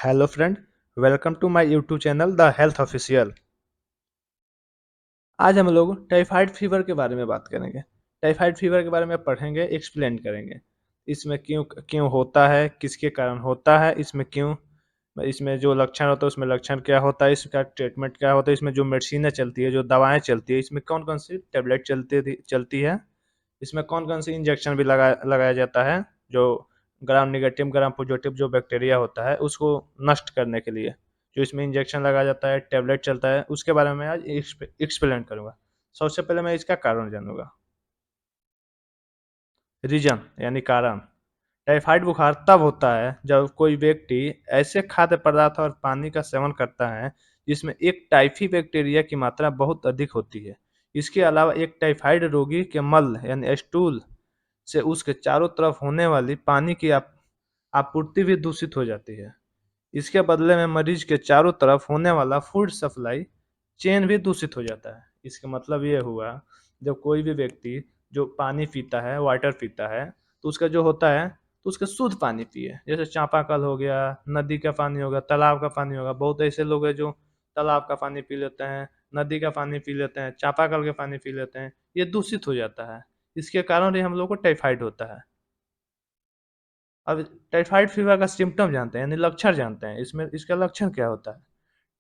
Hello friend, welcome to my YouTube channel the health official. आज हम लोग typhoid fever के बारे में बात करेंगे। टाइफाइड फीवर के बारे में पढ़ेंगे, एक्सप्लेन करेंगे। इसमें क्यों क्यों होता है, किसके कारण होता है, इसमें क्यों, इसमें जो लक्षण होता है उसमें लक्षण क्या होता है, इसका ट्रीटमेंट क्या होता है, इसमें जो मेडिसिनें चलती है, जो दवाएं चलती है, इसमें कौन कौन सी टेबलेट चलती है, इसमें कौन कौन सी इंजेक्शन भी लगाया जाता है, जो ग्राम निगेटिव ग्राम पॉजिटिव जो बैक्टीरिया होता है उसको नष्ट करने के लिए जो इसमें इंजेक्शन लगाया जाता है, टेबलेट चलता है, उसके बारे में आज एक्सप्लेन करूंगा। सबसे पहले मैं इसका कारण जानूंगा। रीजन यानी कारण। टाइफाइड बुखार तब होता है जब कोई व्यक्ति ऐसे खाद्य पदार्थ और पानी का सेवन करता है जिसमें एक टाइफी बैक्टीरिया की मात्रा बहुत अधिक होती है। इसके अलावा एक टाइफाइड रोगी के मल यानी स्टूल से उसके चारों तरफ होने वाली पानी की आपूर्ति भी दूषित हो जाती है। इसके बदले में मरीज के चारों तरफ होने वाला फूड सप्लाई चेन भी दूषित हो जाता है। इसका मतलब ये हुआ, जब कोई भी व्यक्ति जो पानी पीता है, वाटर पीता है, तो उसका जो होता है तो उसका शुद्ध पानी पिए। जैसे चापाकल हो गया, नदी का पानी होगा, तालाब का पानी होगा। बहुत ऐसे लोग हैं जो तालाब का पानी पी लेते हैं, नदी का पानी पी लेते हैं, चापाकल का पानी पी लेते हैं। ये दूषित हो जाता है। इसके कारण ही हम लोग को टाइफाइड होता है। अब टाइफाइड फीवर का सिम्टम जानते हैं यानी लक्षण जानते हैं। इसमें इसका लक्षण क्या होता है।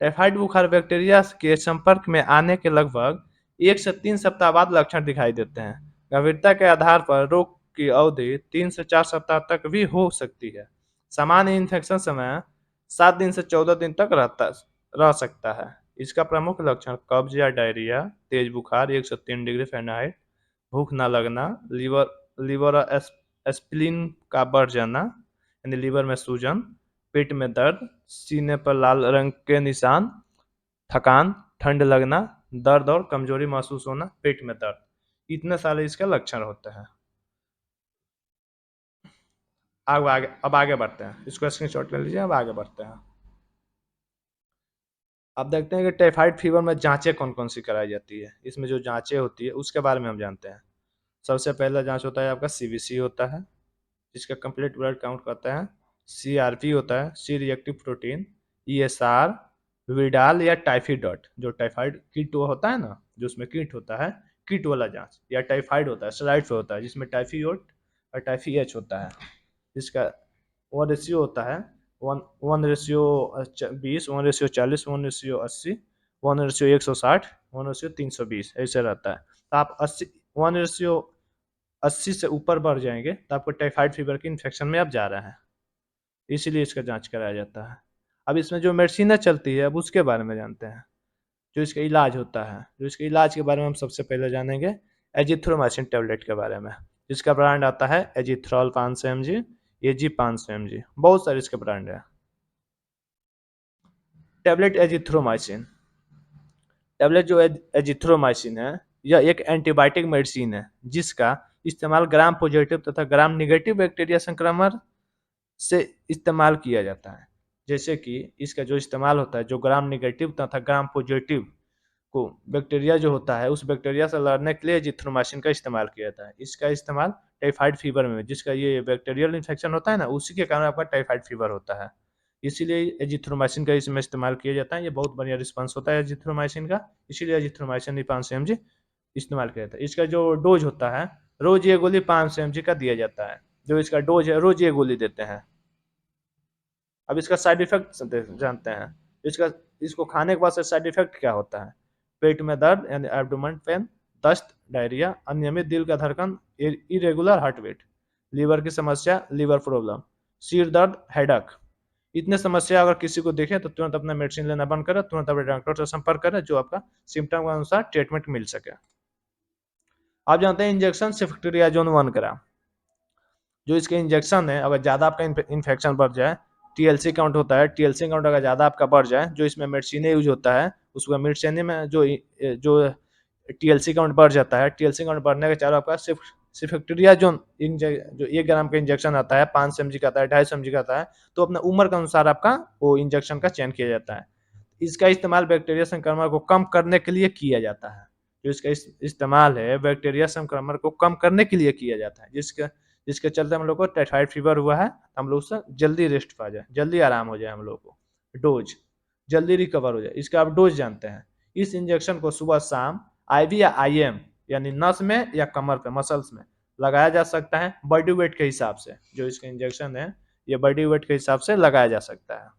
टाइफाइड बुखार बैक्टीरिया के संपर्क में आने के लगभग 1 से 3 सप्ताह बाद लक्षण दिखाई देते हैं। गंभीरता के आधार पर रोग की अवधि 3 से 4 सप्ताह तक भी हो सकती है। सामान्य इन्फेक्शन समय 7 दिन से 14 दिन तक रह सकता है। इसका प्रमुख लक्षण कब्ज या डायरिया, तेज बुखार 103 डिग्री फ़ारेनहाइट, भूख न लगना, लीवर लीवर और एस्प्लीन का बढ़ जाना यानी लीवर में सूजन, पेट में दर्द, सीने पर लाल रंग के निशान, थकान, ठंड लगना, दर्द और कमजोरी महसूस होना, पेट में दर्द, इतने सारे इसके लक्षण होते हैं। अब आगे बढ़ते हैं। इसको स्क्रीनशॉट ले लीजिए। अब आगे बढ़ते हैं। अब देखते हैं कि टाइफाइड फीवर में जांचें कौन कौन सी कराई जाती है। इसमें जो जांचें होती है उसके बारे में हम जानते हैं। सबसे पहला जांच होता है आपका सीबीसी होता है, जिसका कंप्लीट ब्लड काउंट करता है। सीआरपी होता है, C reactive protein. ESR, Widal या टाइफी डॉट, जो टाइफाइड किट वो होता है ना, जो उसमें किट होता है, किट वाला जांच। या टाइफाइड होता है, स्लाइड पे होता है, जिसमें टाइफीओट और टाइफी एच होता है। जिसका वो रेशियो होता है 1:20, 1:40, 1:80, 1:160, 1:320, ऐसे रहता है। तो आप 80 से ऊपर बढ़ जाएंगे तो आपको टाइफाइड फीवर की इन्फेक्शन में आप जा रहे हैं। इसीलिए इसका जांच कराया जाता है। अब इसमें जो मेडिसिन चलती है अब उसके बारे में जानते हैं। जो इसका इलाज होता है, जो इसके इलाज के बारे में हम सबसे पहले जानेंगे एजिथ्रोमाइसिन टेबलेट के बारे में। जिसका ब्रांड आता है एजिथ्रॉल 500 mg, एजी 500 mg, बहुत सारे इसके ब्रांड है। Tablet azithromycin. टेबलेट जो एजिथ्रोमाइसिन है, यह एक एंटीबायोटिक मेडिसिन है जिसका इस्तेमाल ग्राम पॉजिटिव तथा ग्राम निगेटिव बैक्टीरिया संक्रमण से इस्तेमाल किया जाता है। जैसे कि इसका जो इस्तेमाल होता है, जो ग्राम निगेटिव तथा ग्राम पॉजिटिव को बैक्टीरिया जो होता है, उस बैक्टीरिया से लड़ने के लिए एजिथ्रोमाइसिन का इस्तेमाल किया जाता है। इसका इस्तेमाल टाइफाइड फीवर में, जिसका ये बैक्टीरियल इन्फेक्शन होता है ना, उसी के कारण आपका टाइफाइड फीवर होता है। इसीलिए एजिथ्रोमाइसिन का इसमें इस्तेमाल किया जाता है। ये बहुत बढ़िया रिस्पॉन्स होता है एजिथ्रोमाइसिन का, इसीलिए एजिथ्रोमाइसिन 500 mg इस्तेमाल किया जाता है। इसका जो डोज होता है, रोज ये गोली 500 mg का दिया जाता है। जो इसका डोज है, रोज ये गोली देते हैं। अब इसका साइड इफेक्ट जानते हैं। इसका इसको खाने के बाद से साइड इफेक्ट क्या होता है। पेट में दर्द यानी एब्डोमेन पेन, दस्त, डायरिया, अनियमित दिल का धड़कन, इरेगुलर हार्ट बीट, लीवर की समस्या, लीवर प्रॉब्लम, सिर दर्द, हेडक। इतने समस्या अगर किसी को देखें तो तुरंत अपना मेडिसिन लेना बंद करें, तुरंत अपने डॉक्टर से संपर्क करें, जो आपका सिम्टम के अनुसार ट्रीटमेंट मिल सके। आप जानते हैं इंजेक्शन सिफ्टेरियाजोन 1 ग्राम, जो इसके इंजेक्शन है, अगर ज़्यादा आपका इन्फेक्शन बढ़ जाए, टीएलसी काउंट होता है, टीएलसी काउंट अगर ज़्यादा आपका बढ़ जाए, जो इसमें मेडिसिन यूज होता है, उसको मेडिसिन में जो टीएलसी काउंट बढ़ जाता है, टीएलसी काउंट बढ़ने के चारों आपका सिफ्टेरिया जो 1 ग्राम का इंजेक्शन आता है, 500 mg का आता है, 250 mg का आता है, तो अपने उम्र के अनुसार आपका वो इंजेक्शन का चयन किया जाता है। इसका इस्तेमाल बैक्टीरिया संक्रमण को कम करने के लिए किया जाता है। जो इसका इस्तेमाल है बैक्टीरिया संक्रमण को कम करने के लिए किया जाता है, जिसके चलते हम लोग को टाइफाइड फीवर हुआ है, हम लोग उससे जल्दी रेस्ट पा जाए, जल्दी आराम हो जाए हम लोग को। डोज, जल्दी रिकवर हो जाए, इसका आप डोज जानते हैं। इस इंजेक्शन को सुबह शाम आईवी या आईएम यानी नस में या कमर पे मसल्स में लगाया जा सकता है बॉडी वेट के हिसाब से। जो इसका इंजेक्शन है ये बॉडी वेट के हिसाब से लगाया जा सकता है।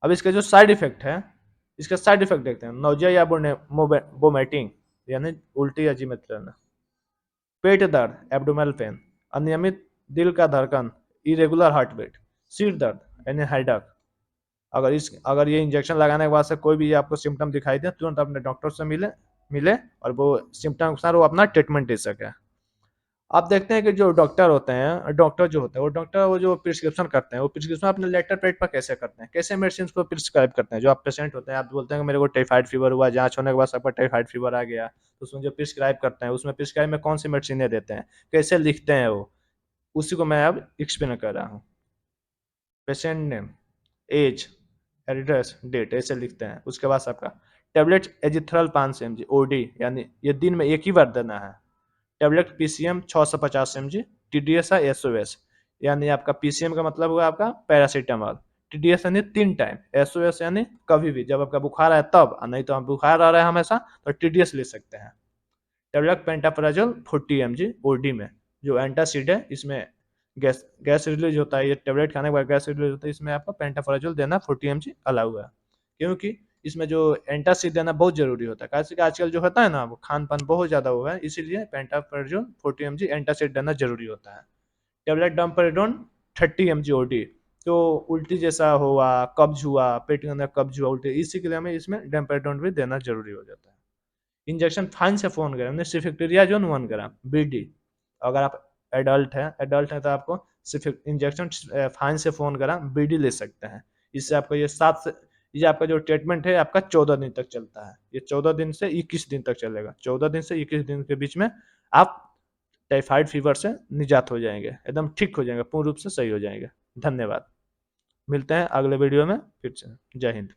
अब इसका जो साइड इफेक्ट है, इसका साइड इफेक्ट देखते हैं। नौजिया या वोमिटिंग यानी उल्टी या जी लेना, पेट दर्द एब्डोमिनल पेन, अनियमित दिल का धड़कन इरेगुलर हार्ट बीट, सिर दर्द यानी हेडेक। अगर ये इंजेक्शन लगाने के बाद से कोई भी आपको सिम्टम दिखाई दे, तुरंत अपने डॉक्टर से मिले मिले और वो सिम्टम के अनुसार वो अपना ट्रीटमेंट दे सके। आप देखते हैं कि जो डॉक्टर होते हैं, डॉक्टर जो होते हैं, वो डॉक्टर वो जो प्रिस्क्रिप्शन करते हैं, वो प्रिस्क्रिप्शन अपने लेटर पैड पर कैसे करते हैं, कैसे मेडिसिन को प्रिस्क्राइब करते हैं। जो आप पेशेंट होते हैं, आप बोलते हैं कि मेरे को टाइफाइड फीवर हुआ, जांच होने के बाद सबका टाइफाइड फीवर आ गया, तो उसमें जो प्रिस्क्राइब करते हैं, उसमें प्रिस्क्राइब में कौन सी मेडिसिन देते हैं, कैसे लिखते हैं वो, उसी को मैं अब एक्सप्लेन कर रहा हूँ। Patient name, age, address, date ऐसे लिखते हैं। उसके बाद आपका टेबलेट एजिथ्रल 500 mg ओडी यानी ये दिन में एक ही बार देना है। टेबलेट पीसीएम 650 mg, टीडीएस है एसओएस यानी आपका पीसीएम का मतलब हुआ आपका पैरासीटामॉल, टीडीएस यानी 3 टाइम, एसओएस यानी कभी भी जब आपका बुखार आए तब, नहीं तो आप बुखार आ रहा है हमेशा तो टीडीएस ले सकते हैं। टेबलेट पेंटाप्राजोल 40 mg ओडी में, जो एंटासिड है, इसमें गैस गैस रिलीज होता है। ये टेबलेट खाने के बाद गैस रिलीज होता है, इसमें आपको पेंटाप्राजोल देना 40 mg अलाउ है। क्योंकि इसमें जो एंटासिड देना बहुत जरूरी होता है, कैसे कि आजकल जो होता है ना वो खान पान बहुत ज्यादा हुआ है, इसीलिए पेंटाप्राजोल 40 mg एंटासिड देना जरूरी होता है। टेबलेट डम्पेरिडोन 30 mg ओडी, तो उल्टी जैसा हुआ, कब्ज हुआ, पेट के अंदर कब्ज हुआ, उल्टी, इसी के लिए हमें इसमें डम्पेरिडोन भी देना जरूरी हो जाता है। इंजेक्शन फाइन से 4 ग्राम ने सिफिक्टेरिया जोन 1 ग्राम बीडी। अगर आप एडल्ट है तो आपको सिर्फ इंजेक्शन फाइन से 4 ग्राम बीडी ले सकते हैं। इससे आपको ये आपका जो ट्रीटमेंट है आपका 14 दिन तक चलता है। ये 14 दिन से 21 दिन तक चलेगा। 14 दिन से 21 दिन के बीच में आप टाइफाइड फीवर से निजात हो जाएंगे, एकदम ठीक हो जाएंगे, पूर्ण रूप से सही हो जाएंगे। धन्यवाद। मिलते हैं अगले वीडियो में फिर से। जय हिंद।